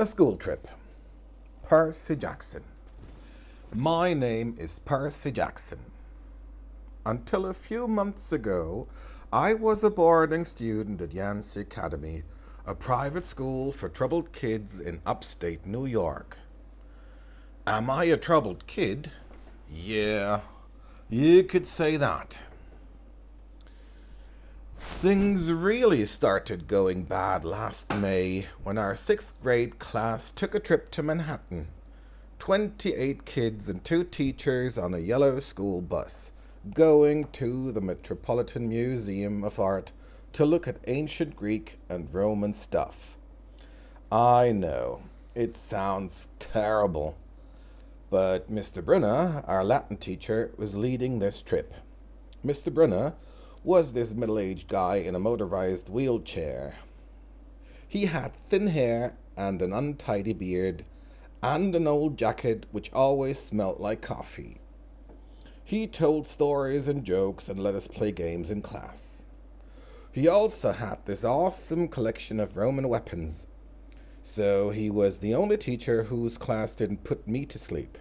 A school trip. Percy Jackson. My name is Percy Jackson. Until a few months ago, I was a boarding student at Yancey Academy, a private school for troubled kids in upstate New York. Am I a troubled kid? Yeah, you could say that. Things really started going bad last May when our 6th grade class took a trip to Manhattan. 28 kids and 2 teachers on a yellow school bus, going to the Metropolitan Museum of Art to look at ancient Greek and Roman stuff. I know, it sounds terrible, but Mr. Brunner, our Latin teacher, was leading this trip. Mr. Brunner was this middle-aged guy in a motorized wheelchair. He had thin hair and an untidy beard, and an old jacket which always smelt like coffee. He told stories and jokes and let us play games in class. He also had this awesome collection of Roman weapons, so he was the only teacher whose class didn't put me to sleep.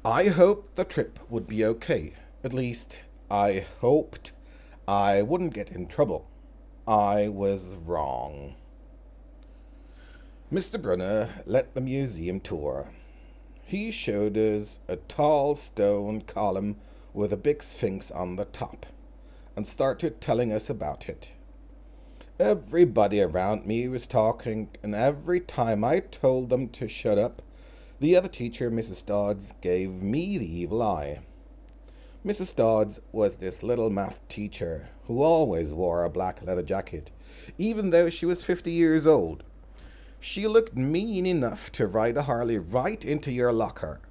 I hoped the trip would be okay. At least, I hoped I wouldn't get in trouble. I was wrong. Mr. Brunner led the museum tour. He showed us a tall stone column with a big sphinx on the top and started telling us about it. Everybody around me was talking, and every time I told them to shut up, the other teacher, Mrs. Dodds, gave me the evil eye. Mrs. Dodds was this little math teacher who always wore a black leather jacket, even though she was 50 years old. She looked mean enough to ride a Harley right into your locker.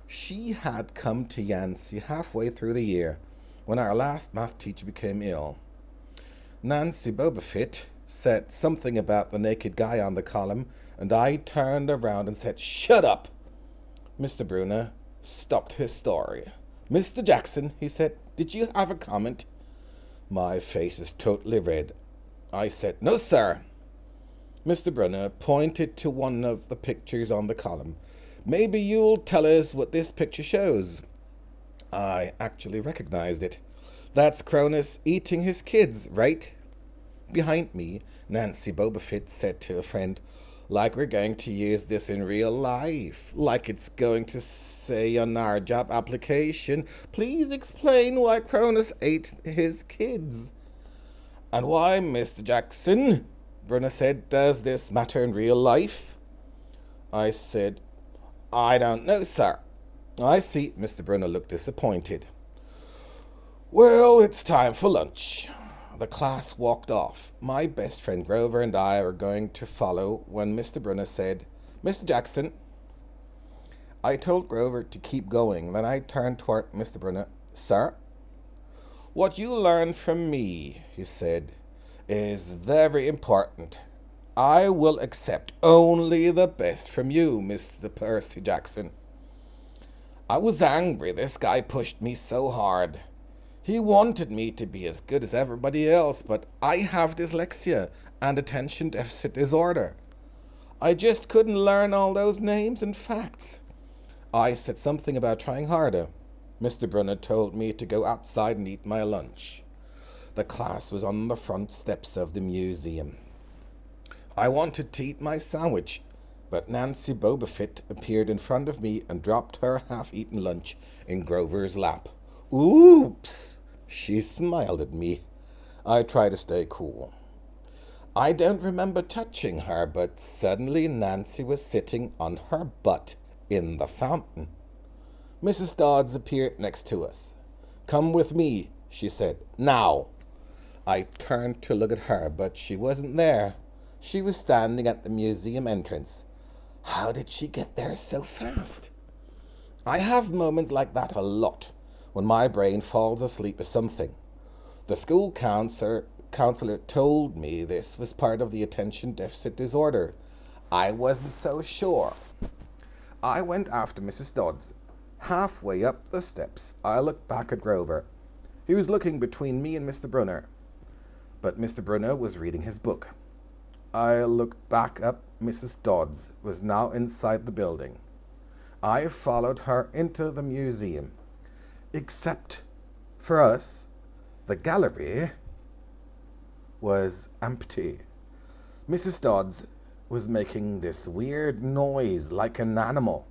She had come to Yancey halfway through the year when our last math teacher became ill. Nancy Bobafit said something about the naked guy on the column, and I turned around and said, "Shut up!" Mr. Brunner stopped his story. "Mr. Jackson," he said, "did you have a comment?" My face was totally red. I said, "No, sir." Mr. Brunner pointed to one of the pictures on the column. "Maybe you'll tell us what this picture shows." I actually recognized it. That's Cronus eating his kids, right? Behind me, Nancy Bobafit said to a friend, "Like we're going to use this in real life. Like it's going to say on our job application, please explain why Cronus ate his kids." "And why, Mr. Jackson," Brunner said, "does this matter in real life?" I said, "I don't know, sir." "I see." Mr. Brunner looked disappointed. "Well, it's time for lunch." The class walked off. My best friend Grover and I were going to follow when Mr. Brunner said, "Mr. Jackson." I told Grover to keep going. Then I turned toward Mr. Brunner. "Sir?" "What you learn from me," he said, "is very important. I will accept only the best from you, Mr. Percy Jackson." I was angry. This guy pushed me so hard. He wanted me to be as good as everybody else, but I have dyslexia and attention deficit disorder. I just couldn't learn all those names and facts. I said something about trying harder. Mr. Brunner told me to go outside and eat my lunch. The class was on the front steps of the museum. I wanted to eat my sandwich, but Nancy Bobafit appeared in front of me and dropped her half-eaten lunch in Grover's lap. "Oops!" She smiled at me. I tried to stay cool. I don't remember touching her, but suddenly Nancy was sitting on her butt in the fountain. Mrs. Dodds appeared next to us. "Come with me," she said. "Now." I turned to look at her, but she wasn't there. She was standing at the museum entrance. How did she get there so fast? I have moments like that a lot, when my brain falls asleep or something. The school counselor told me this was part of the attention deficit disorder. I wasn't so sure. I went after Mrs. Dodds. Halfway up the steps, I looked back at Grover. He was looking between me and Mr. Brunner, but Mr. Brunner was reading his book. I looked back up. Mrs. Dodds was now inside the building. I followed her into the museum. Except for us, the gallery was empty. Mrs. Dodds was making this weird noise like an animal.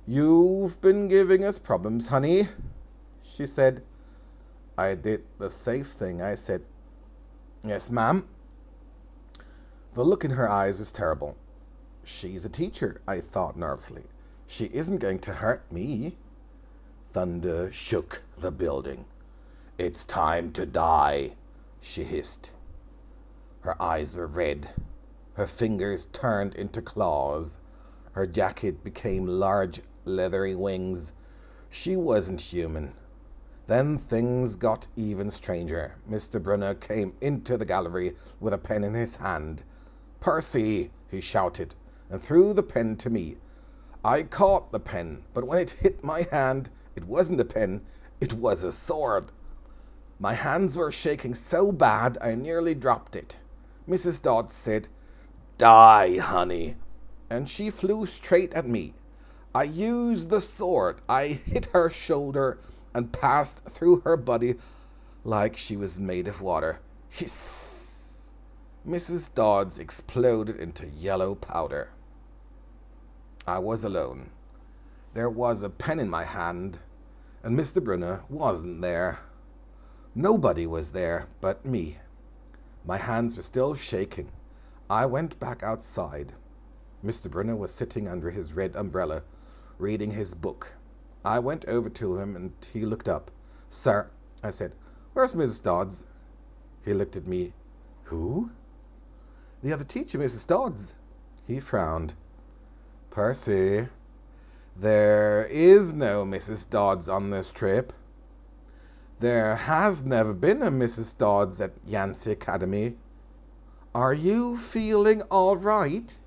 "You've been giving us problems, honey," she said. I did the safe thing. I said, "Yes, ma'am." The look in her eyes was terrible. She's a teacher, I thought nervously. She isn't going to hurt me. Thunder shook the building. "It's time to die," she hissed. Her eyes were red. Her fingers turned into claws. Her jacket became large, leathery wings. She wasn't human. Then things got even stranger. Mr. Brunner came into the gallery with a pen in his hand. "Percy!" he shouted, and threw the pen to me. I caught the pen, but when it hit my hand, it wasn't a pen, it was a sword. My hands were shaking so bad I nearly dropped it. Mrs. Dodds said, "Die, honey," and she flew straight at me. I used the sword. I hit her shoulder and passed through her body like she was made of water. Hiss! Mrs. Dodds exploded into yellow powder. I was alone. There was a pen in my hand, and Mr. Brunner wasn't there. Nobody was there but me. My hands were still shaking. I went back outside. Mr. Brunner was sitting under his red umbrella, reading his book. I went over to him, and he looked up. "Sir," I said, "where's Mrs. Dodds?" He looked at me. "Who?" "The other teacher, Mrs. Dodds." He frowned. "Percy, there is no Mrs. Dodds on this trip. There has never been a Mrs. Dodds at Yancey Academy. Are you feeling all right?"